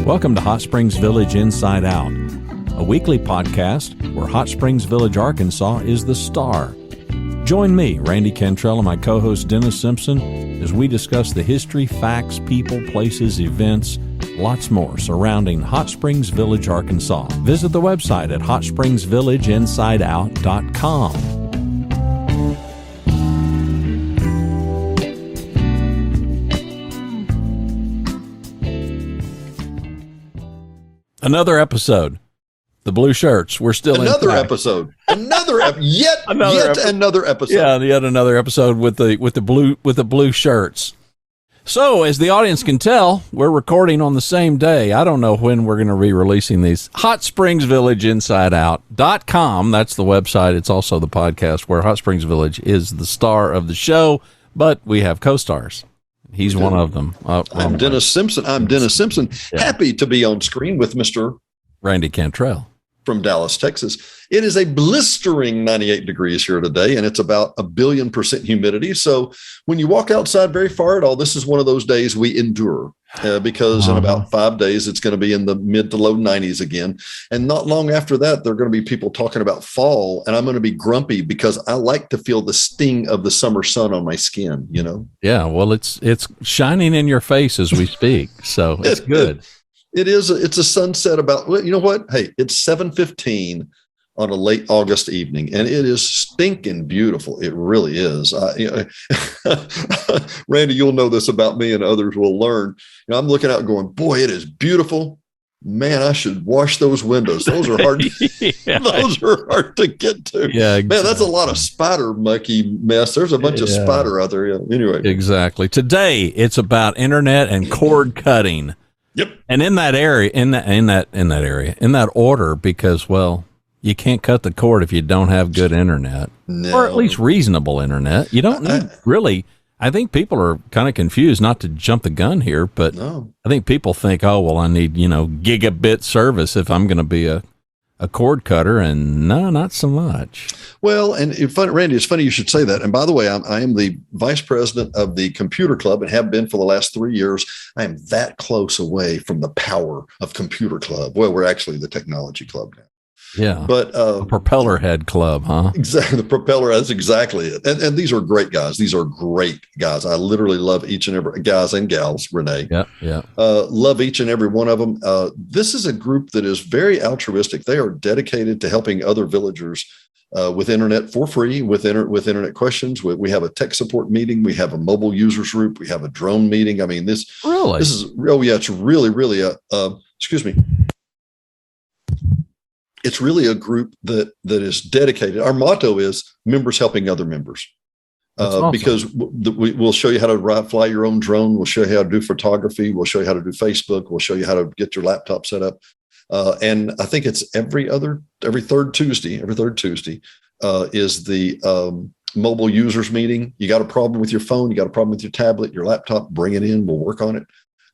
Welcome to Hot Springs Village Inside Out, a weekly podcast where Hot Springs Village, Arkansas is the star. Join me, Randy Cantrell, and my co-host Dennis Simpson as we discuss the history, facts, people, places, events, lots more surrounding Hot Springs Village, Arkansas. Visit the website at hotspringsvillageinsideout.com. Another episode. The blue shirts. We're still another intact. Episode. Yet another episode. Yeah, yet another episode with the blue shirts. So, as the audience can tell, we're recording on the same day. I don't know when we're going to be releasing these. hotspringsvillageinsideout.com. That's the website. It's also the podcast where Hot Springs Village is the star of the show, but we have co-stars. He's one of them. I'm Dennis Simpson. Yeah. Happy to be on screen with Mr. Randy Cantrell from Dallas, Texas. It is a blistering 98 degrees here today, and it's about 1,000,000,000% humidity. So when you walk outside very far at all, this is one of those days we endure because in about 5 days, it's going to be in the mid to low 90s again. And not long after that, there are going to be people talking about fall, and I'm going to be grumpy because I like to feel the sting of the summer sun on my skin, you know? Yeah, well, it's shining in your face as we speak, so it's good. It's a sunset about, you know what? Hey, it's 7:15 on a late August evening, and it is stinking beautiful. It really is. Randy, you'll know this about me, and others will learn. You know, I'm looking out and going, boy, it is beautiful. Man, I should wash those windows. Those are hard. Those are hard to get to. Yeah, exactly. Man, that's a lot of spider monkey mess. There's a bunch of spider out there. Yeah. Anyway, exactly. Today, it's about internet and cord cutting. Yep. And in that area, in that order, because, well, you can't cut the cord if you don't have good internet, or at least reasonable internet. You don't need really. I think people are kind of confused, not to jump the gun here, but I think people think, oh, well, I need, gigabit service if I'm going to be a cord cutter, and no, not so much. Well, and Randy, it's funny you should say that. And by the way, I am the vice president of the computer club and have been for the last 3 years. I am that close away from the power of computer club. Well, we're actually the technology club now. Yeah. But a propeller head club, huh? Exactly. The propeller. That's exactly it. And these are great guys. These are great guys. I literally love each and every guys and gals, Renee. Yeah. Love each and every one of them. This is a group that is very altruistic. They are dedicated to helping other villagers with internet for free, with internet questions. We have a tech support meeting. We have a mobile users group. We have a drone meeting. I mean, this is, oh yeah, it's really excuse me. It's really a group that is dedicated. Our motto is members helping other members, awesome. Because we'll show you how to fly your own drone. We'll show you how to do photography. We'll show you how to do Facebook. We'll show you how to get your laptop set up. And I think it's every third Tuesday is the mobile users meeting. You got a problem with your phone, you got a problem with your tablet, your laptop, bring it in. We'll work on it.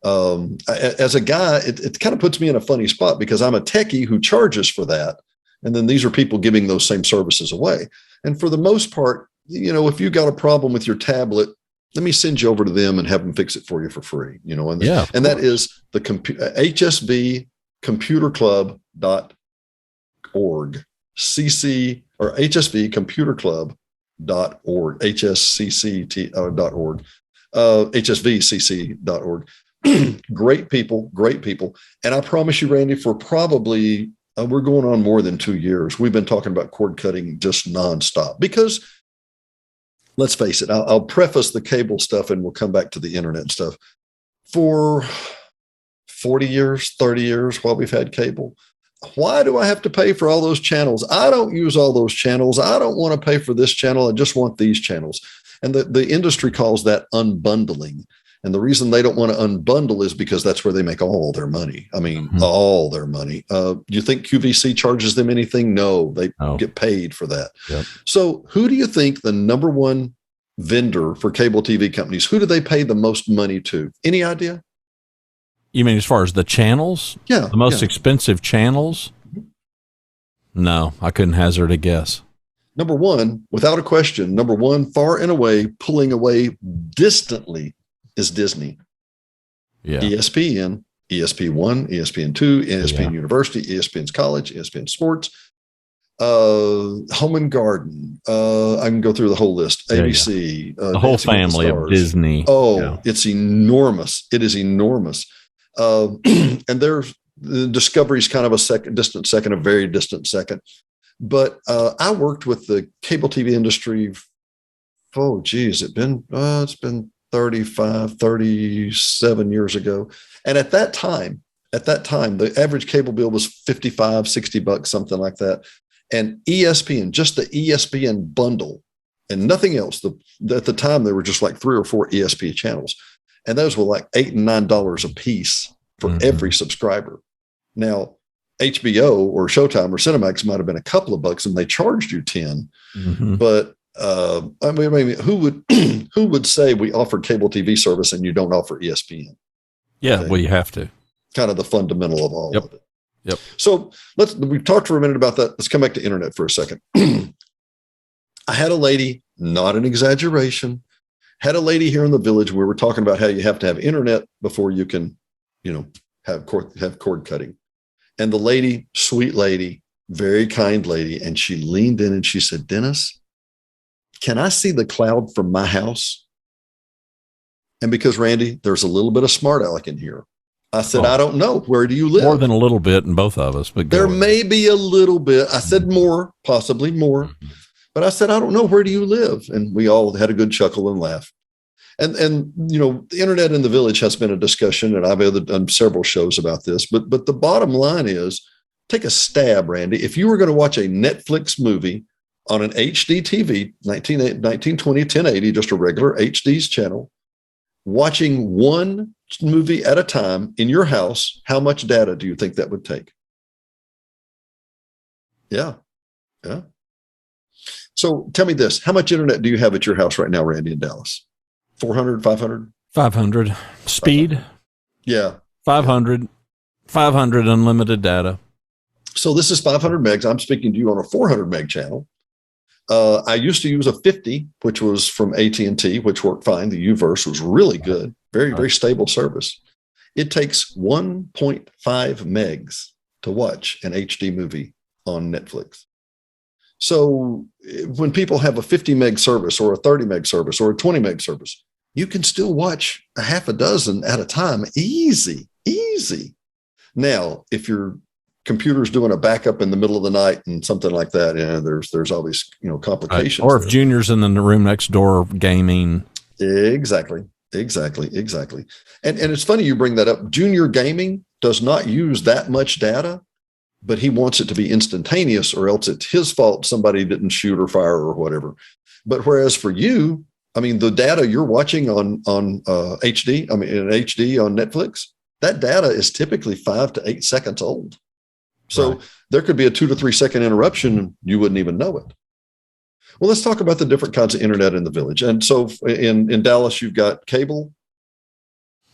As a guy, it kind of puts me in a funny spot because I'm a techie who charges for that. And then these are people giving those same services away. And for the most part, if you got a problem with your tablet, let me send you over to them and have them fix it for you for free, and that is the hsvcomputerclub.org, CC or hsvcomputerclub.org, hscc.org, hsvcc.org. Great people. And I promise you, Randy, for probably, we're going on more than 2 years, we've been talking about cord cutting just nonstop because let's face it, I'll preface the cable stuff and we'll come back to the internet stuff. For 40 years, 30 years while we've had cable, why do I have to pay for all those channels? I don't use all those channels. I don't want to pay for this channel. I just want these channels. And the industry calls that unbundling. And the reason they don't want to unbundle is because that's where they make all their money. I mean, all their money. Do you think QVC charges them anything? No, they get paid for that. Yep. So who do you think the number one vendor for cable TV companies, who do they pay the most money to? Any idea? You mean as far as the channels? Yeah. The most expensive channels? No, I couldn't hazard a guess. Number one, without a question, far and away, pulling away distantly is Disney. Yeah. ESPN, ESP1, ESPN2, ESPN University, ESPN's College, ESPN Sports, Home and Garden. I can go through the whole list. ABC, the whole family of Disney. It's enormous. It is enormous. And there's the Discovery's kind of a very distant second. But I worked with the cable TV industry. It's been 35, 37 years ago. And at that time, the average cable bill was $55, $60, something like that. And ESPN, just the ESPN bundle and nothing else. At the time, there were just like 3 or 4 ESPN channels. And those were like $8 and $9 a piece for every subscriber. Now, HBO or Showtime or Cinemax might have been a couple of bucks and they charged you 10. But I mean, who would say we offer cable TV service and you don't offer ESPN? Yeah, okay. Well, you have to. Kind of the fundamental of all of it. Yep. So we've talked for a minute about that. Let's come back to internet for a second. I had a lady, not an exaggeration, had a lady here in the village. We were talking about how you have to have internet before you can, have cord cutting. And the lady, sweet lady, very kind lady. And she leaned in and she said, Dennis, can I see the cloud from my house? And because, Randy, there's a little bit of smart aleck in here. I said, I don't know. Where do you live? More than a little bit in both of us. But there may be a little bit. I said more, possibly more. But I said, I don't know. Where do you live? And we all had a good chuckle and laugh. And the internet in the village has been a discussion, and I've done several shows about this. But the bottom line is, take a stab, Randy. If you were going to watch a Netflix movie on an HD TV, 1920, 1080, just a regular HD's channel, watching one movie at a time in your house, how much data do you think that would take? Yeah. So tell me this. How much internet do you have at your house right now, Randy, in Dallas? 400, 500? 500. Speed? 500. Yeah. 500 unlimited data. So this is 500 megs. I'm speaking to you on a 400 meg channel. I used to use a 50, which was from AT&T, which worked fine. The Uverse was really good. Very, very stable service. It takes 1.5 megs to watch an HD movie on Netflix. So when people have a 50 meg service or a 30 meg service or a 20 meg service, you can still watch a half a dozen at a time. Easy. Now, if your computer's doing a backup in the middle of the night and something like that, there's always, complications. Right. Or if Junior's in the room next door gaming. Exactly. And it's funny you bring that up. Junior gaming does not use that much data, but he wants it to be instantaneous, or else it's his fault somebody didn't shoot or fire or whatever. But whereas for you, the data you're watching on HD, in HD on Netflix, that data is typically 5 to 8 seconds old. So there could be a 2 to 3 second interruption and you wouldn't even know it. Well, let's talk about the different kinds of internet in the village. And so in Dallas, you've got cable.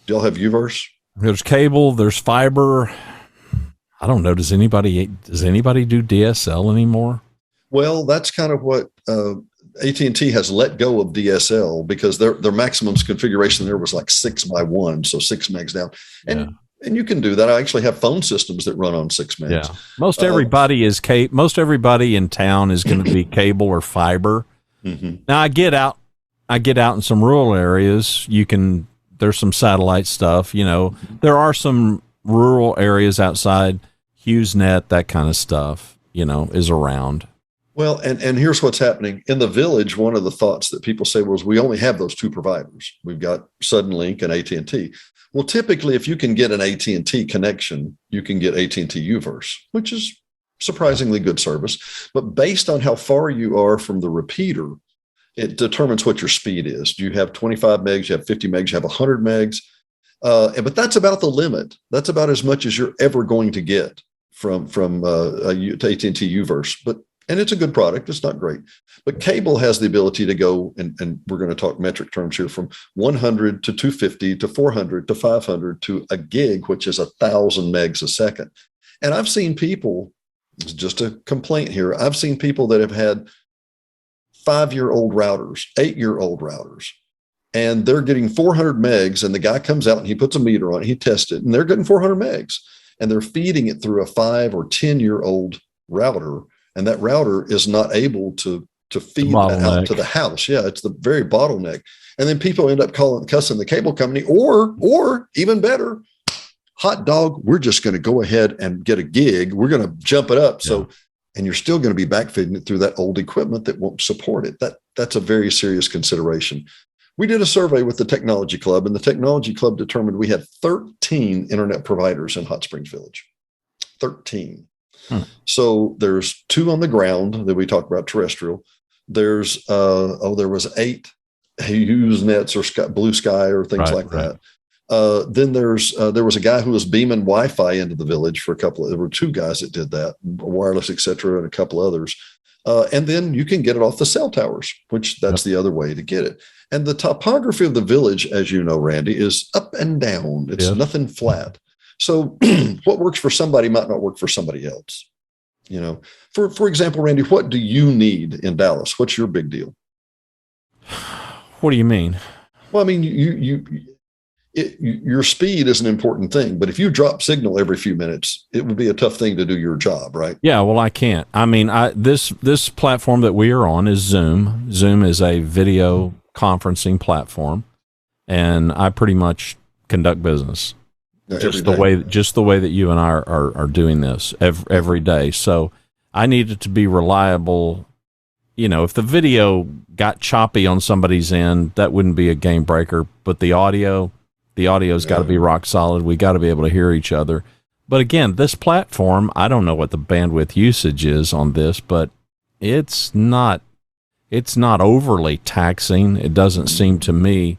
Do y'all have Uverse? There's cable, there's fiber. I don't know. Does anybody do DSL anymore? Well, that's kind of what AT&T has let go of DSL, because their maximum configuration there was like 6x1, so 6 megs down. And you can do that. I actually have phone systems that run on 6 megs. Yeah. Most everybody most everybody in town is going to be cable or fiber. Now I get out in some rural areas. There's some satellite stuff, there are some rural areas outside HughesNet, that kind of stuff, is around. Well, and here's what's happening in the village. One of the thoughts that people say was, we only have those 2 providers. We've got Suddenlink and AT&T. Well, typically, if you can get an AT&T connection, you can get AT&T Uverse, which is surprisingly good service. But based on how far you are from the repeater, it determines what your speed is. Do you have 25 megs? You have 50 megs? You have 100 megs? But that's about the limit. That's about as much as you're ever going to get from AT&T Uverse. And it's a good product. It's not great. But cable has the ability to go, and we're going to talk metric terms here, from 100 to 250 to 400 to 500 to a gig, which is 1,000 megs a second. And I've seen people, it's just a complaint here, I've seen people that have had 5-year-old routers, 8-year-old routers, and they're getting 400 megs, and the guy comes out and he puts a meter on it, he tests it, and they're getting 400 megs, and they're feeding it through a 5 or 10-year-old router, and that router is not able to feed that out to the house. Yeah, it's the very bottleneck. And then people end up cussing the cable company, or even better, hot dog, we're just going to go ahead and get a gig. We're going to jump it up. So, and you're still going to be backfeeding it through that old equipment that won't support it. That's a very serious consideration. We did a survey with the Technology Club, and the Technology Club determined we had 13 internet providers in Hot Springs Village. 13. So there's 2 on the ground that we talked about, terrestrial. There's there was 8 HughesNets or Blue Sky or things like that. Then there was a guy who was beaming Wi-Fi into the village for there were 2 guys that did that, wireless, et cetera, and a couple others. And then you can get it off the cell towers, which that's the other way to get it. And the topography of the village, as you know, Randy, is up and down. It's nothing flat. So what works for somebody might not work for somebody else. You know, for example, Randy, what do you need in Dallas? What's your big deal? What do you mean? Well, I mean, your speed is an important thing, but if you drop signal every few minutes, it would be a tough thing to do your job, right? Yeah, well, I can't. I mean, this platform that we are on is Zoom. Zoom is a video conferencing platform, and I pretty much conduct business just the way that you and I are doing this every day. So I need it to be reliable. You know, if the video got choppy on somebody's end, that wouldn't be a game breaker, but the audio's got to be rock solid. We got to be able to hear each other. But again, this platform, I don't know what the bandwidth usage is on this, but it's not overly taxing. It doesn't seem to me.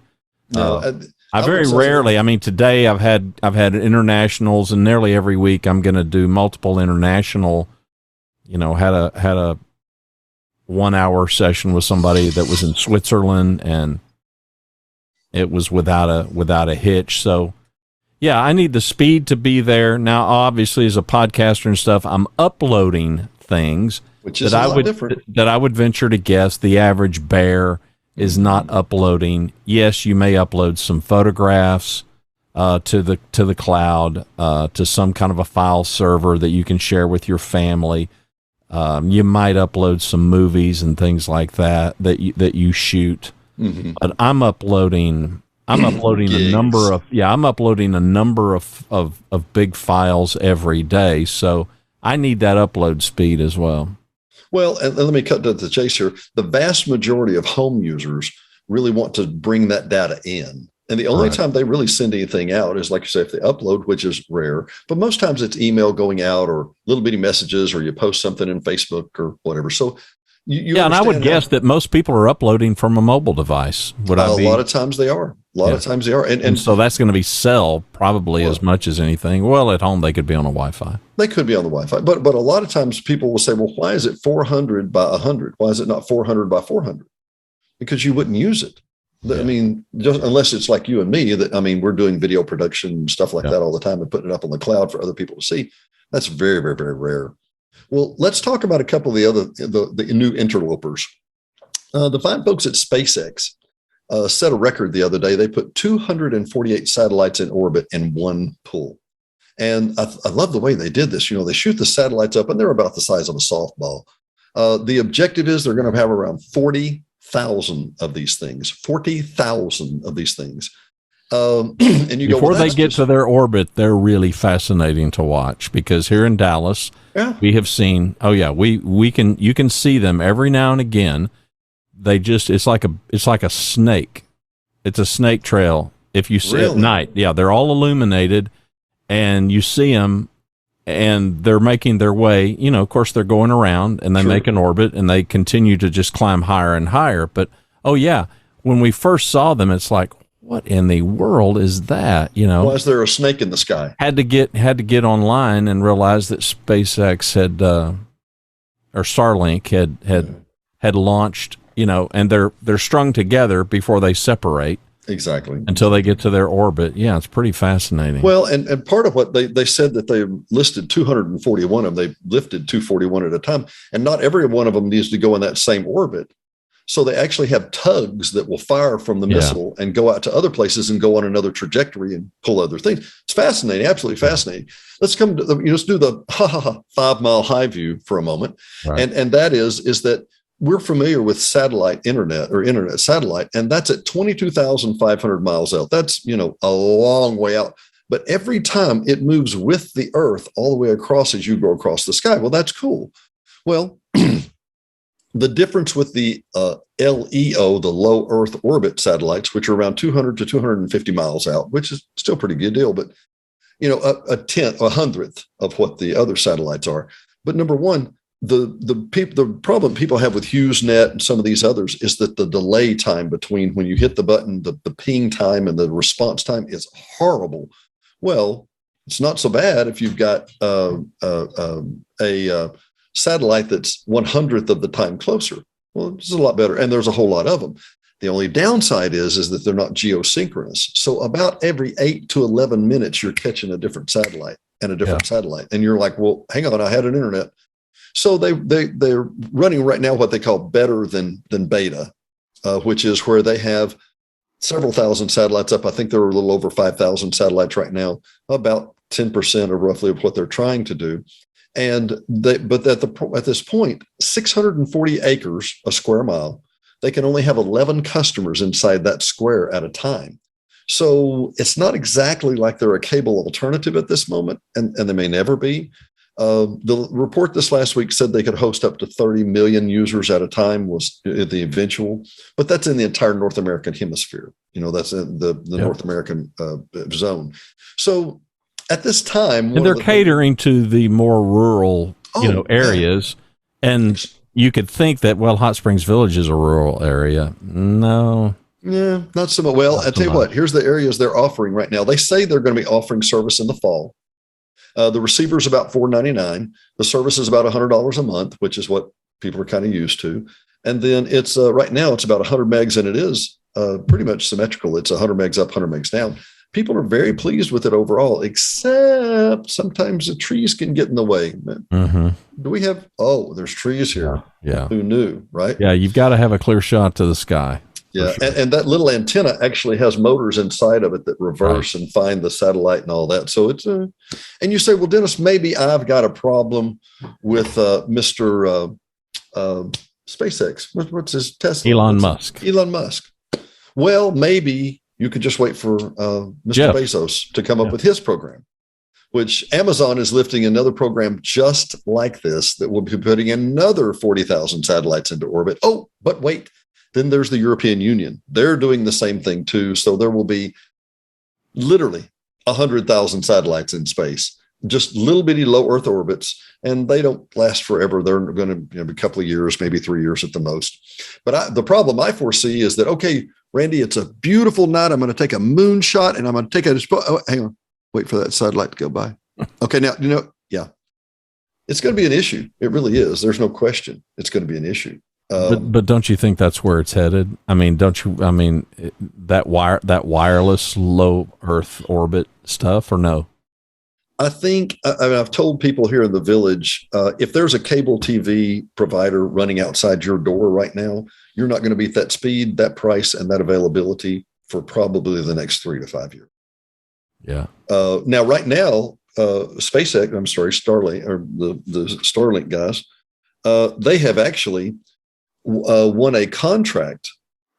No, I very rarely. I mean, today I've had internationals, and nearly every week I'm going to do multiple international. You know, had a 1-hour session with somebody that was in Switzerland, and it was without a hitch. So yeah, I need the speed to be there. Now, obviously, as a podcaster and stuff, I'm uploading things which is different. That I would venture to guess the average bear is not uploading. Yes, you may upload some photographs to the cloud, to some kind of a file server that you can share with your family. You might upload some movies and things like that you shoot. Mm-hmm. But I'm uploading a number of big files every day. So I need that upload speed as well. Well, and let me cut to the chase here. The vast majority of home users really want to bring that data in. And the only time they really send anything out is, like you say, if they upload, which is rare, but most times it's email going out or little bitty messages, or you post something in Facebook or whatever. So and I would guess that most people are uploading from a mobile device. A lot of times they are. And so that's going to be cell probably as much as anything. Well, at home they could be on a Wi-Fi. They could be on the Wi-Fi, but a lot of times people will say, well, why is it 400 by 100? Why is it not 400 by 400? Because you wouldn't use it. I mean, just unless it's like you and me, we're doing video production and stuff like that all the time and putting it up on the cloud for other people to see. That's very, very, very rare. Well, let's talk about a couple of the new interlopers. The fine folks at SpaceX set a record the other day. They put 248 satellites in orbit in one pull. And I love the way they did this. You know, they shoot the satellites up, and they're about the size of a softball. The objective is they're going to have around 40,000 of these things. 40,000 of these things. And before they get to their orbit, they're really fascinating to watch, because here in Dallas, we have seen. You can see them every now and again. It's like a snake. It's a snake trail. If you see at night, they're all illuminated, and you see them, and they're making their way. You know, of course, they're going around, and they make an orbit, and they continue to just climb higher and higher. But when we first saw them, it's like, what in the world is that? You know, was there a snake in the sky? Had to get online and realize that SpaceX or Starlink had launched. You know, and they're strung together before they separate. Exactly. Until they get to their orbit. Yeah, it's pretty fascinating. Well, and part of what they said that they listed 241 of them. They lifted 241 at a time, and not every one of them needs to go in that same orbit. So they actually have tugs that will fire from the missile and go out to other places and go on another trajectory and pull other things. It's fascinating, absolutely fascinating. Let's come to let's do the 5 mile high view for a moment. Right. And that is that we're familiar with satellite internet or internet satellite, and that's at 22,500 miles out. That's, a long way out. But every time it moves with the Earth all the way across as you go across the sky. Well, that's cool. Well, the difference with the LEO, the low Earth orbit satellites, which are around 200 to 250 miles out, which is still a pretty good deal, but a tenth, a hundredth of what the other satellites are. But number one, the problem people have with HughesNet and some of these others is that the delay time between when you hit the button, the ping time and the response time is horrible. Well, it's not so bad if you've got a satellite that's 1/100th of the time closer. Well, it's a lot better, and there's a whole lot of them. The only downside is that they're not geosynchronous. So about every 8 to 11 minutes, you're catching a different satellite and a different satellite, and you're like, well, hang on, I had an internet. So they're running right now what they call better than beta, which is where they have several thousand satellites up. I think there are a little over 5,000 satellites right now, about 10% of roughly of what they're trying to do. But at this point, 640 acres, a square mile, they can only have 11 customers inside that square at a time. So it's not exactly like they're a cable alternative at this moment, and they may never be. The report this last week said they could host up to 30 million users at a time was the eventual, but that's in the entire North American hemisphere. That's in the North American zone. So at this time, and they're catering to the more rural, areas, and you could think that Hot Springs Village is a rural area. No. Yeah, not so much. Well, I'll tell you what, here's the areas they're offering right now. They say they're going to be offering service in the fall. The receiver is about $4.99. The service is about $100 a month, which is what people are kind of used to. And then it's right now it's about 100 megs, and it is pretty much symmetrical. It's 100 megs up, 100 megs down. People are very pleased with it overall, except sometimes the trees can get in the way. Mm-hmm. Do we have? Oh, there's trees here. Yeah. Who knew, right? Yeah, you've got to have a clear shot to the sky. Yeah, sure. And that little antenna actually has motors inside of it that reverse and find the satellite and all that. So it's and you say, well, Dennis, maybe I've got a problem with Mr. SpaceX. What's his Tesla? Elon Musk. Elon Musk. Well, maybe you could just wait for Mr. Bezos to come up with his program, which Amazon is lifting another program just like this that will be putting another 40,000 satellites into orbit. Oh, but wait. Then there's the European Union. They're doing the same thing too. So there will be literally 100,000 satellites in space, just little bitty low Earth orbits, and they don't last forever. They're going to be a couple of years, maybe 3 years at the most. But the problem I foresee is that, okay, Randy, it's a beautiful night. I'm going to take a moonshot, and I'm going to take hang on, wait for that satellite to go by. Okay, now, it's going to be an issue. It really is. There's no question. It's going to be an issue. But don't you think that's where it's headed? I mean, that wireless low Earth orbit stuff, or no? I think I've told people here in the village, if there's a cable TV provider running outside your door right now, you're not going to beat that speed, that price, and that availability for probably the next 3 to 5 years. Yeah. Now, right now, Starlink, or the Starlink guys, they have actually won a contract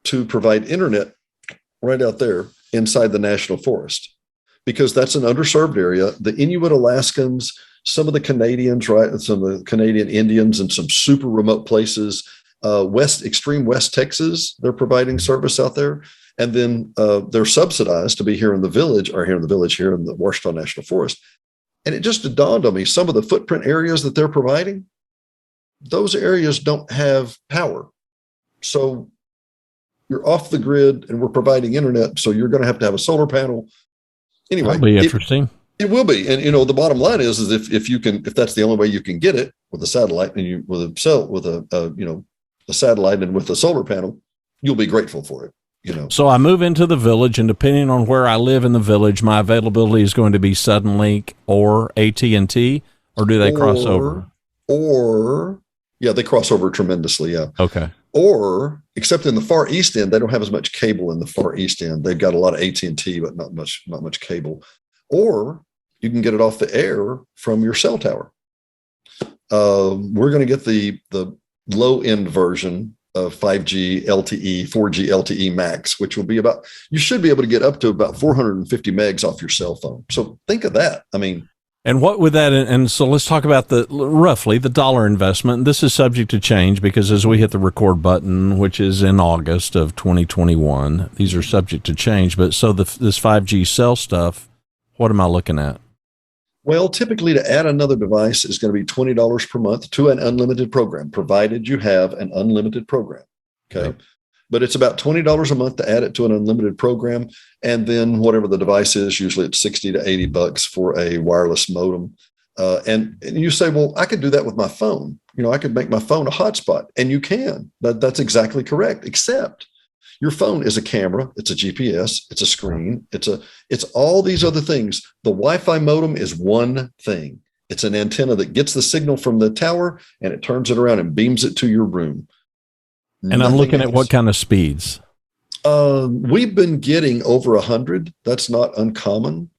to provide internet right out there inside the national forest, because that's an underserved area. The Inuit Alaskans, some of the Canadians, right, some of the Canadian Indians, and some super remote places, extreme West Texas, they're providing service out there. And then they're subsidized to be here in the village, here in the Washita National Forest. And it just dawned on me, some of the footprint areas that they're providing, those areas don't have power. So you're off the grid, and we're providing internet. So you're going to have a solar panel. Anyway, that'll be interesting. It will be. And, the bottom line is if that's the only way you can get it with a satellite and with a satellite and with a solar panel, you'll be grateful for it. So I move into the village, and depending on where I live in the village, my availability is going to be Suddenlink or AT&T, or do they cross over? Yeah, they cross over tremendously. Yeah. Okay. Or, except in the Far East End, they don't have as much cable in the Far East End. They've got a lot of AT&T, but not much cable. Or you can get it off the air from your cell tower. We're going to get the low end version of 5G LTE, 4G LTE Max, which will be you should be able to get up to about 450 megs off your cell phone. So think of that. I mean, and what would that, and so let's talk about roughly the dollar investment. This is subject to change because as we hit the record button, which is in August of 2021, these are subject to change. But so this 5G cell stuff, what am I looking at? Well, typically to add another device is going to be $20 per month to an unlimited program, provided you have an unlimited program. Okay. Yep. But it's about $20 a month to add it to an unlimited program. And then whatever the device is, usually it's $60 to $80 for a wireless modem. And you say, well, I could do that with my phone. I could make my phone a hotspot, and you can. That's exactly correct, except your phone is a camera, it's a GPS, it's a screen, it's all these other things. The Wi-Fi modem is one thing. It's an antenna that gets the signal from the tower and it turns it around and beams it to your room. And I'm looking at what kind of speeds. We've been getting over 100. That's not uncommon.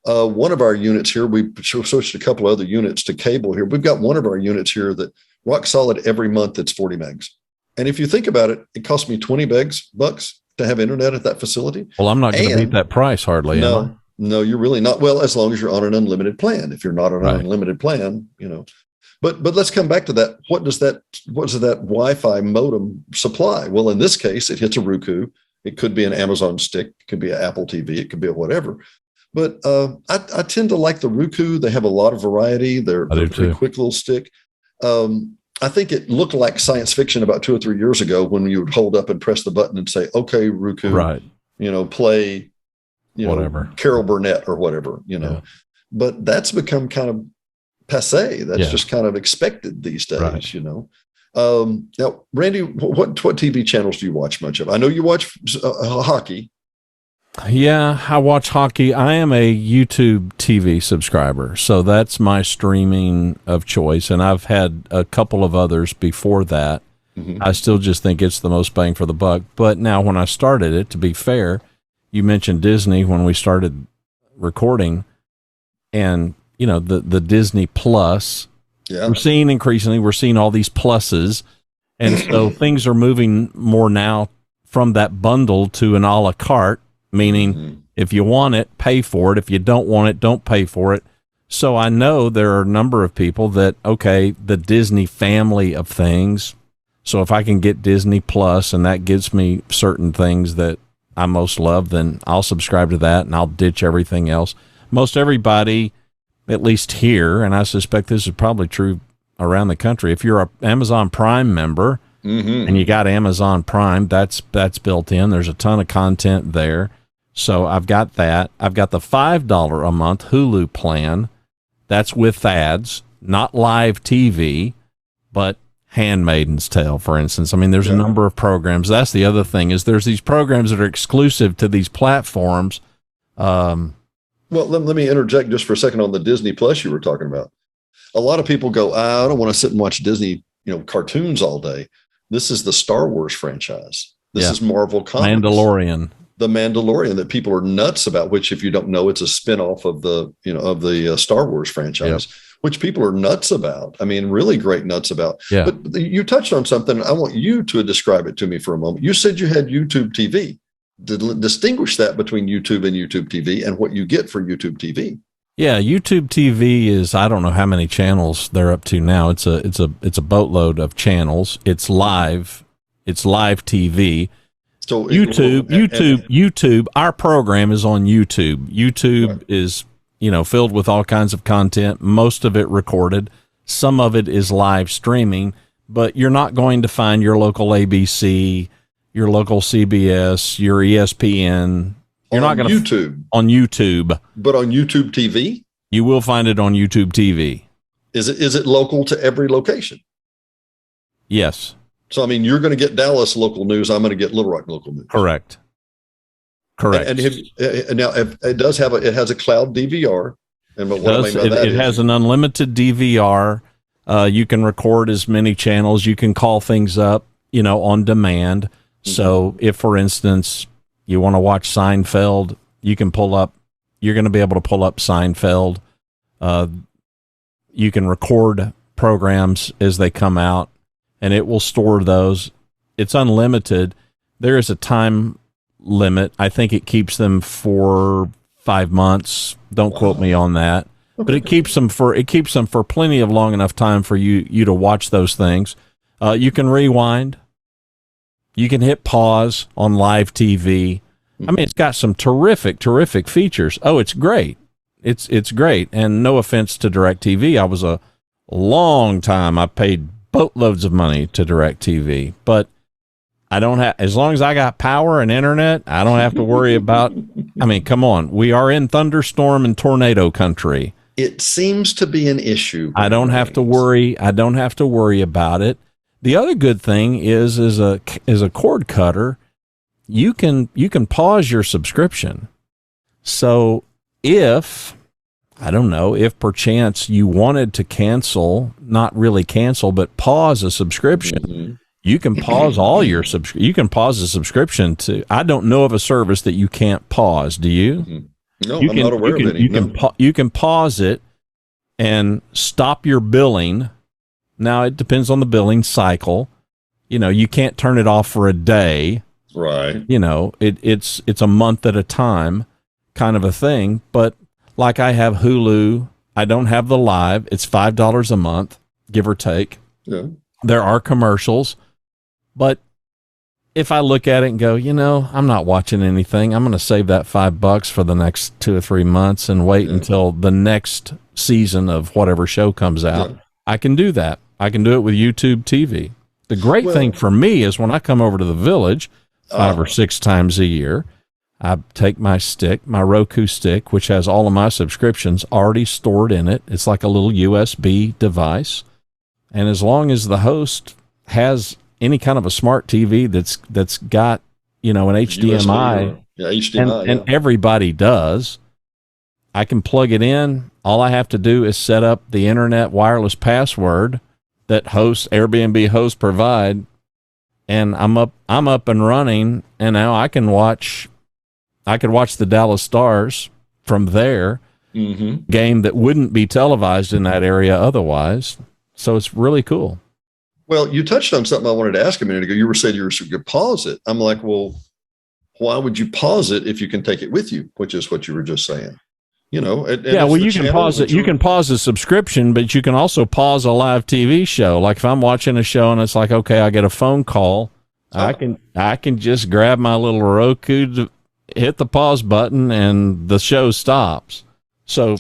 One of our units here, we switched a couple other units to cable here. We've got one of our units here that rock solid every month, it's 40 megs. And if you think about it, it cost me 20 bucks to have internet at that facility. Well, I'm not going to beat that price hardly. No, you're really not. Well, as long as you're on an unlimited plan. If you're not on an unlimited plan, But let's come back to that. What does that Wi-Fi modem supply? Well, in this case, it hits a Roku. It could be an Amazon stick. It could be an Apple TV. It could be a whatever. But I tend to like the Roku. They have a lot of variety. They're a pretty quick little stick. I think it looked like science fiction about 2 or 3 years ago when you would hold up and press the button and say, "Okay, Roku, play, whatever, Carol Burnett or whatever." Yeah. But that's become kind of passé. That's just kind of expected these days, Now, Randy, what TV channels do you watch much of? I know you watch hockey. Yeah, I watch hockey. I am a YouTube TV subscriber, so that's my streaming of choice, and I've had a couple of others before that. Mm-hmm. I still just think it's the most bang for the buck. But now when I started it, to be fair, you mentioned Disney when we started recording, and the Disney Plus. Yeah. We're seeing all these pluses, and so things are moving more now from that bundle to an a la carte, meaning if you want it, pay for it. If you don't want it, don't pay for it. So I know there are a number of people that, the Disney family of things. So if I can get Disney Plus and that gives me certain things that I most love, then I'll subscribe to that and I'll ditch everything else. Most everybody, at least here, and I suspect this is probably true around the country, if you're an Amazon Prime member and you got Amazon Prime, that's built in. There's a ton of content there. So I've got that. I've got the $5 a month Hulu plan. That's with ads, not live TV, but Handmaid's Tale, for instance. I mean, there's a number of programs. That's the other thing, is there's these programs that are exclusive to these platforms. Well, let me interject just for a second on the Disney Plus you were talking about. A lot of people go, I don't want to sit and watch Disney, cartoons all day. This is the Star Wars franchise. This is Marvel Comics. The Mandalorian that people are nuts about, which, if you don't know, it's a spinoff of the Star Wars franchise, which people are nuts about. I mean, really great nuts about. Yeah. But you touched on something. I want you to describe it to me for a moment. You said you had YouTube TV. Distinguish that between YouTube and YouTube TV and what you get for YouTube TV. Yeah, YouTube TV is, I don't know how many channels they're up to now. It's a boatload of channels. It's live TV. So YouTube, our program is on YouTube. YouTube is, filled with all kinds of content, most of it recorded. Some of it is live streaming, but you're not going to find your local ABC, your local CBS, your ESPN. You're not going to on YouTube, but on YouTube TV, you will find it on YouTube TV. Is it local to every location? Yes. So, I mean, you're going to get Dallas local news. I'm going to get Little Rock local news. Correct. And now it does have it has a cloud DVR. And what I mean by that it has an unlimited DVR. You can record as many channels. You can call things up. on demand. So if, for instance, you want to watch Seinfeld, you're going to be able to pull up Seinfeld. You can record programs as they come out, and it will store those. It's unlimited. There is a time limit. I think it keeps them for 5 months. Don't quote me on that. But it keeps them for plenty of long enough time for you to watch those things. You can rewind. You can hit pause on live TV. I mean, it's got some terrific features. Oh, it's great. It's great. And no offense to DirecTV. I was a long time. I paid boatloads of money to DirecTV, but I don't have, as long as I got power and internet, I don't have to worry about, I mean, come on. We are in thunderstorm and tornado country. It seems to be an issue. I don't have to worry. I don't have to worry about it. The other good thing is a cord cutter, you can pause your subscription. So if perchance you wanted to cancel, not really cancel, but pause a subscription, you can pause you can pause a subscription to, I don't know of a service that you can't pause. Do you? No, I'm not aware of any. You can pause it and stop your billing. Now, it depends on the billing cycle. You can't turn it off for a day. Right. It's a month at a time kind of a thing. But like I have Hulu, I don't have the live. It's $5 a month, give or take. Yeah. There are commercials. But if I look at it and go, I'm not watching anything, I'm going to save that $5 for the next 2 or 3 months and wait until the next season of whatever show comes out. Yeah. I can do that. I can do it with YouTube TV. The great thing for me is when I come over to the village 5 or 6 times a year, I take my Roku stick, which has all of my subscriptions already stored in it. It's like a little USB device. And as long as the host has any kind of a smart TV that's got, an HDMI, and everybody does, I can plug it in. All I have to do is set up the internet wireless password that Airbnb hosts provide, and I'm up and running, and now I could watch the Dallas Stars from there, game that wouldn't be televised in that area otherwise. So it's really cool. Well, you touched on something I wanted to ask a minute ago. You were saying you could pause it. I'm like, well, why would you pause it if you can take it with you? Which is what you were just saying. You can pause it. You can pause a subscription, but you can also pause a live TV show. Like if I'm watching a show and it's like, okay, I get a phone call, I can just grab my little Roku, hit the pause button, and the show stops. So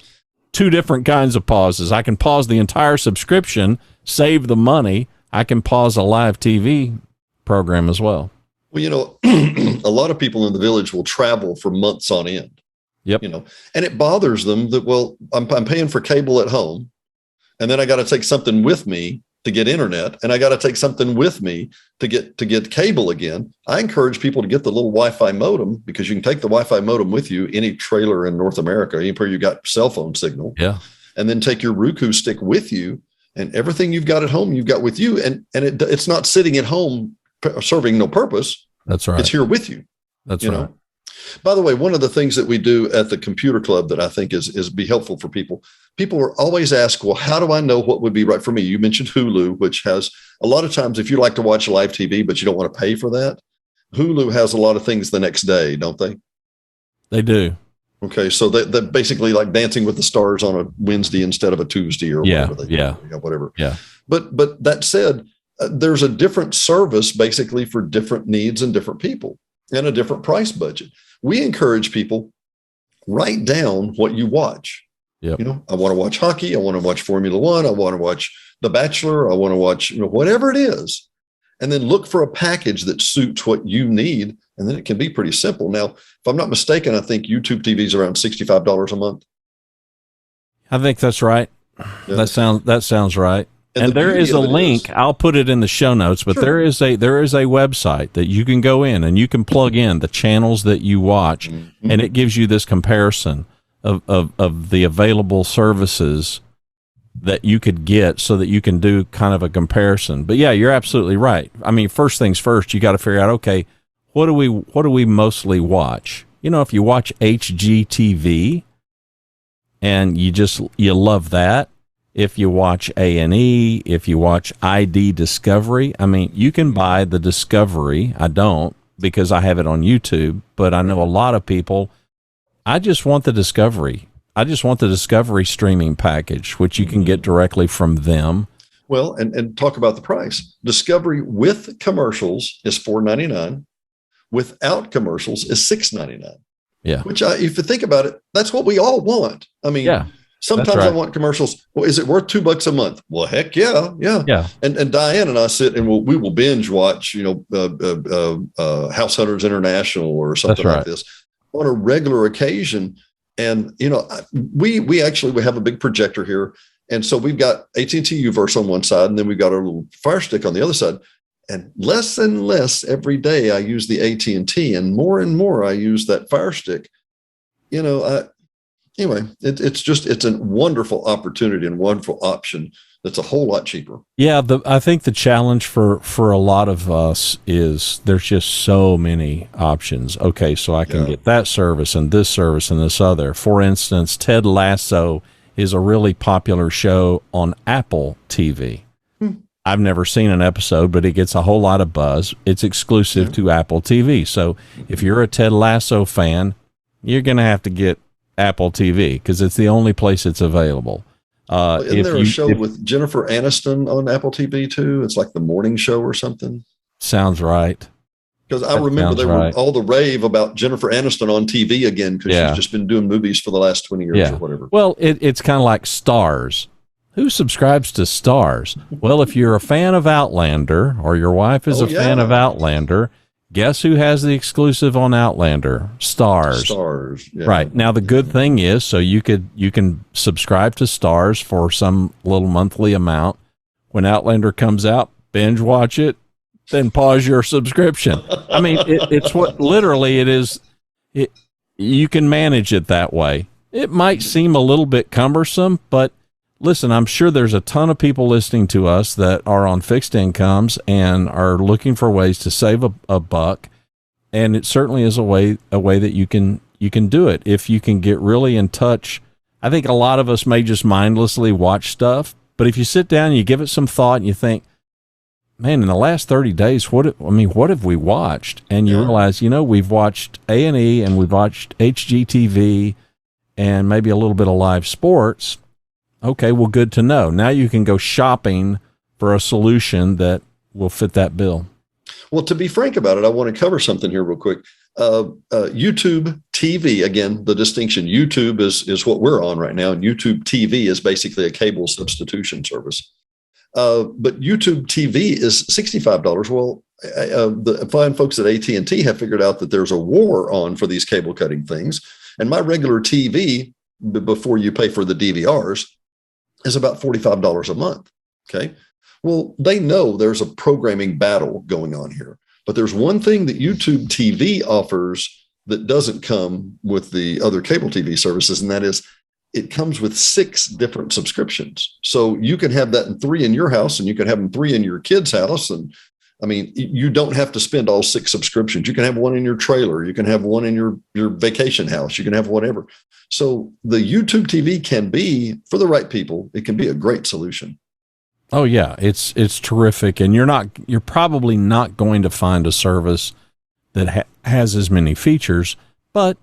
2 different kinds of pauses. I can pause the entire subscription, save the money. I can pause a live TV program as well. Well, a lot of people in the village will travel for months on end. Yep. And it bothers them that, well, I'm paying for cable at home, and then I got to take something with me to get internet, and I got to take something with me to get cable again. I encourage people to get the little Wi-Fi modem, because you can take the Wi-Fi modem with you any trailer in North America, anywhere you got cell phone signal. Yeah. And then take your Roku stick with you, and everything you've got at home, you've got with you, and it's not sitting at home serving no purpose. That's right. It's here with you. That's right. By the way, one of the things that we do at the computer club that I think is be helpful for people are always ask, well, how do I know what would be right for me? You mentioned Hulu, which has a lot of times, if you like to watch live TV, but you don't want to pay for that, Hulu has a lot of things the next day, don't they? They do. Okay. So they're basically like Dancing with the Stars on a Wednesday instead of a Tuesday or whatever. Whatever. Yeah. But that said, there's a different service basically for different needs and different people and a different price budget. We encourage people, write down what you watch. Yep. I want to watch hockey. I want to watch Formula One. I want to watch The Bachelor. I want to watch, whatever it is. And then look for a package that suits what you need. And then it can be pretty simple. Now, if I'm not mistaken, I think YouTube TV is around $65 a month. I think that's right. Yeah. That sounds right. And there is a link. I'll put it in the show notes, but there is a website that you can go in and you can plug in the channels that you watch, and it gives you this comparison of the available services that you could get so that you can do kind of a comparison. But yeah, you're absolutely right. I mean, first things first, you got to figure out, okay, what do we mostly watch? You know, if you watch HGTV and you love that, if you watch A&E, if you watch ID Discovery, I mean, you can buy the Discovery. I don't, because I have it on YouTube, but I know a lot of people, I just want the Discovery. I just want the Discovery streaming package, which you can get directly from them. Well, and talk about the price. Discovery with commercials is $4.99. Without commercials is $6.99. Yeah. Which, if you think about it, that's what we all want. I mean, yeah, sometimes I want commercials. Well, is it worth $2 a month? Well, heck yeah. And Diane and I sit and we will binge watch, House Hunters International or something like this on a regular occasion. And, we have a big projector here. And so we've got AT&T Uverse on one side, and then we've got our little Fire Stick on the other side. And less every day I use the AT&T, and more I use that Fire Stick. Anyway, it's a wonderful opportunity and wonderful option that's a whole lot cheaper. Yeah, I think the challenge for a lot of us is there's just so many options. Okay, so I can get that service and this other. For instance, Ted Lasso is a really popular show on Apple TV. I've never seen an episode, but it gets a whole lot of buzz. It's exclusive to Apple TV. So if you're a Ted Lasso fan, you're going to have to get Apple TV because it's the only place it's available. Isn't there a show with Jennifer Aniston on Apple TV too? It's like the morning show or something. Sounds right. Because I remember they were all the rave about Jennifer Aniston on TV again because she's just been doing movies for the last 20 years or whatever. Well, it's kind of like Stars. Who subscribes to Stars? Well, if you're a fan of Outlander or your wife is a fan of Outlander, guess who has the exclusive on Outlander? Stars. Yeah. Right. Now, the good thing is, so you can subscribe to Stars for some little monthly amount. When Outlander comes out, binge watch it, then pause your subscription. I mean, it's what literally it is. You can manage it that way. It might seem a little bit cumbersome, but listen, I'm sure there's a ton of people listening to us that are on fixed incomes and are looking for ways to save a buck. And it certainly is a way that you can do it. If you can get really in touch, I think a lot of us may just mindlessly watch stuff, but if you sit down and you give it some thought and you think, man, in the last 30 days, what have we watched? And you realize, we've watched A&E and we've watched HGTV and maybe a little bit of live sports. Okay, well, good to know. Now you can go shopping for a solution that will fit that bill. Well, to be frank about it, I want to cover something here real quick. YouTube TV, again, the distinction, YouTube is what we're on right now, and YouTube TV is basically a cable substitution service. But YouTube TV is $65. Well, the fine folks at AT&T have figured out that there's a war on for these cable cutting things. And my regular TV, before you pay for the DVRs, is about $45 a month. Okay. Well, they know there's a programming battle going on here, but there's one thing that YouTube TV offers that doesn't come with the other cable TV services, and that is it comes with 6 different subscriptions. So you can have that in 3 in your house, and you can have them 3 in your kid's house. And I mean, you don't have to spend all 6 subscriptions. You can have one in your trailer. You can have one in your vacation house. You can have whatever. So the YouTube TV can be, for the right people, it can be a great solution. Oh yeah, it's terrific, and you're probably not going to find a service that has as many features, but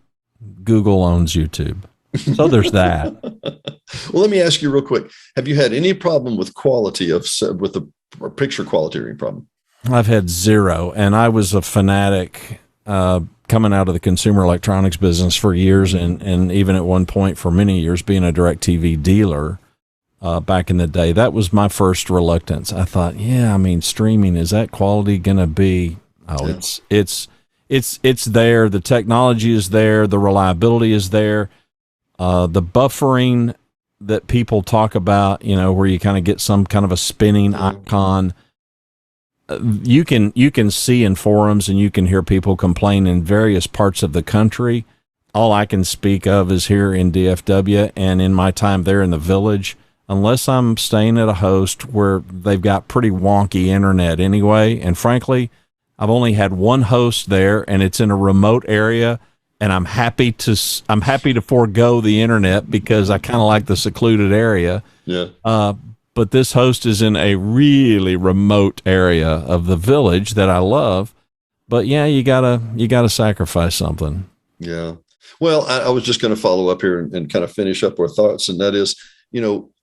Google owns YouTube, so there's that. Well, let me ask you real quick: have you had any problem with quality with the picture quality or any problem? I've had zero, and I was a fanatic coming out of the consumer electronics business for years, and even at one point for many years being a DirecTV dealer back in the day. That was my first reluctance. I thought, streaming, is that quality going to be? Oh, yeah. It's there. The technology is there. The reliability is there. The buffering that people talk about, where you kind of get some kind of a spinning icon. You can see in forums and you can hear people complain in various parts of the country. All I can speak of is here in DFW, and in my time there in the village, unless I'm staying at a host where they've got pretty wonky internet anyway. And frankly, I've only had one host there, and it's in a remote area, and I'm happy to forego the internet because I kind of like the secluded area. Yeah. But this host is in a really remote area of the village that I love. But yeah, you gotta sacrifice something. Yeah. Well, I was just going to follow up here and kind of finish up our thoughts. And that is,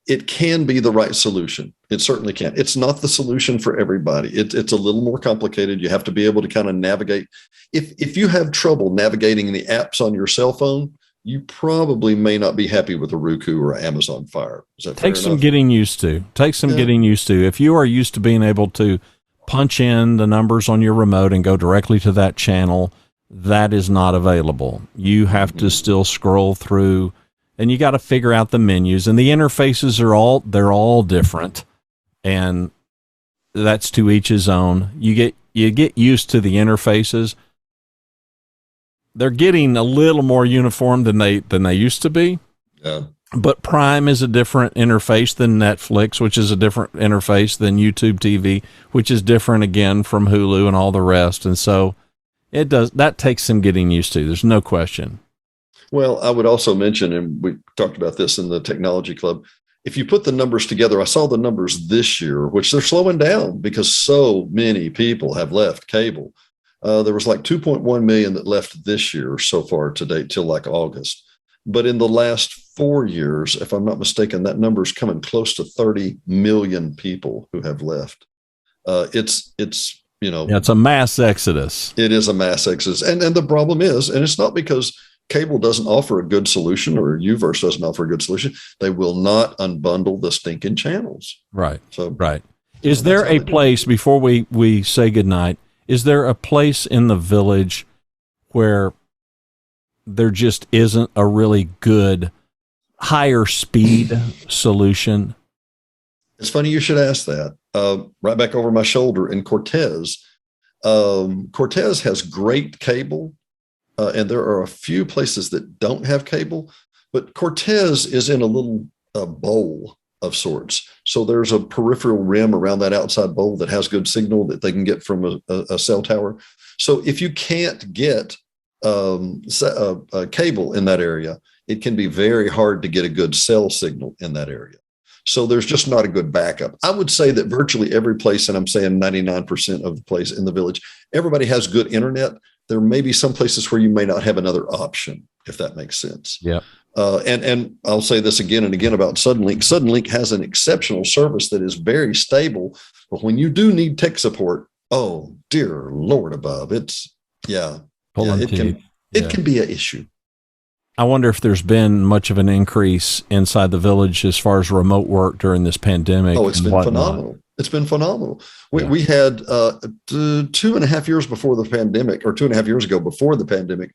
it can be the right solution. It certainly can. It's not the solution for everybody. It's a little more complicated. You have to be able to kind of navigate. If you have trouble navigating the apps on your cell phone, you probably may not be happy with a Roku or Amazon Fire. Is that fair Take some enough? getting used to. Getting used to. If you are used to being able to punch in the numbers on your remote and go directly to that channel, that is not available. You have to still scroll through, and you got to figure out the menus, and the interfaces they're all different, and that's to each his own. You get used to the interfaces. They're getting a little more uniform than they used to be. Yeah. But Prime is a different interface than Netflix, which is a different interface than YouTube TV, which is different again from Hulu and all the rest. And so that takes some getting used to. There's no question. Well, I would also mention, and we talked about this in the Technology Club, if you put the numbers together, I saw the numbers this year, which they're slowing down because so many people have left cable. There was like 2.1 million that left this year so far to date till like August. But in the last 4 years, if I'm not mistaken, that number is coming close to 30 million people who have left. It's a mass exodus. It is a mass exodus. And the problem is, and it's not because cable doesn't offer a good solution or UVerse doesn't offer a good solution. They will not unbundle the stinking channels. Right. So, right. Is there a place, before we say goodnight, is there a place in the village where there just isn't a really good higher speed solution? It's funny you should ask that. Right back over my shoulder in Cortez. Cortez has great cable, and there are a few places that don't have cable, but Cortez is in a little bowl of sorts. So there's a peripheral rim around that outside bowl that has good signal that they can get from a cell tower. So if you can't get a cable in that area, it can be very hard to get a good cell signal in that area. So there's just not a good backup. I would say that virtually every place, and I'm saying 99% of the place in the village, everybody has good internet. There may be some places where you may not have another option, if that makes sense. Yeah. And I'll say this again and again about Suddenlink. Suddenlink has an exceptional service that is very stable, but when you do need tech support, oh dear Lord above, it can be an issue. I wonder if there's been much of an increase inside the village as far as remote work during this pandemic. Oh, it's been phenomenal. It's been phenomenal. We had 2.5 years before the pandemic, or 2.5 years ago before the pandemic,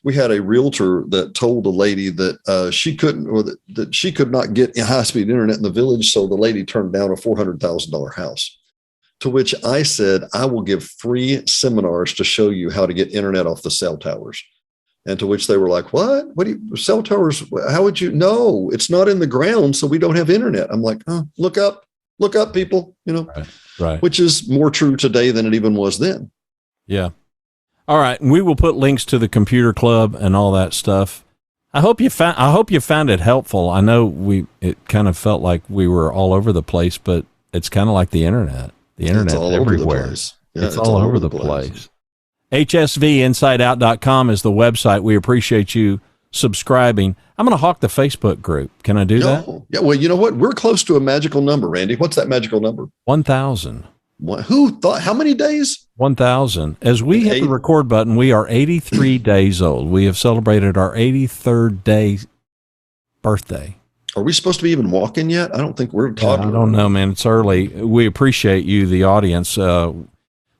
we had a realtor that told a lady that she couldn't, or that she could not get high-speed internet in the village. So the lady turned down a $400,000 house. To which I said, I will give free seminars to show you how to get internet off the cell towers. And to which they were like, what do you, cell towers? How would you know? It's not in the ground, so we don't have internet. I'm like, oh, look up people, right. Which is more true today than it even was then. Yeah. All right. And we will put links to the computer club and all that stuff. I hope you found it helpful. I know it kind of felt like we were all over the place, but it's kind of like the internet. The internet's everywhere. It's all over the place. HSVinsideout.com is the website. We appreciate you subscribing. I'm going to hawk the Facebook group. Can I do that? Yeah. Well, you know what? We're close to a magical number, Randy. What's that magical number? 1,000. Who thought? How many days? 1,000. As we hit the record button, we are 83 days old. We have celebrated our 83rd day birthday. Are we supposed to be even walking yet? I don't think we're talking. I don't know, man. It's early. We appreciate you, the audience.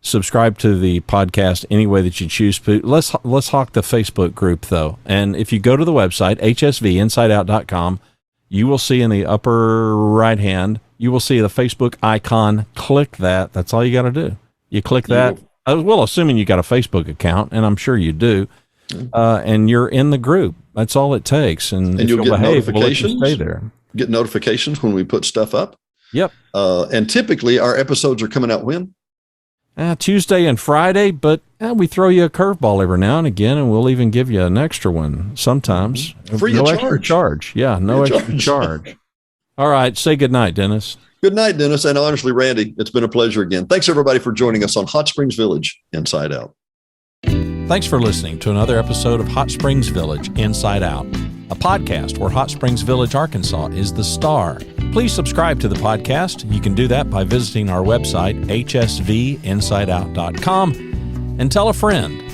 Subscribe to the podcast any way that you choose. Let's hawk the Facebook group, though. And if you go to the website, hsvinsideout.com, you will see in the upper right hand, you will see the Facebook icon. Click that. That's all you got to do. You click that. Well, assuming you got a Facebook account, and I'm sure you do, and you're in the group. That's all it takes. And if you'll get behave, notifications. we'll let you stay there. get notifications when we put stuff up. Yep. And typically our episodes are coming out when? Tuesday and Friday, but we throw you a curveball every now and again, and we'll even give you an extra one sometimes. Free no of extra charge. Yeah, no extra charge. All right. Say good night, Dennis. Good night, Dennis. And honestly, Randy, it's been a pleasure again. Thanks, everybody, for joining us on Hot Springs Village Inside Out. Thanks for listening to another episode of Hot Springs Village Inside Out, a podcast where Hot Springs Village, Arkansas is the star. Please subscribe to the podcast. You can do that by visiting our website, hsvinsideout.com, and tell a friend.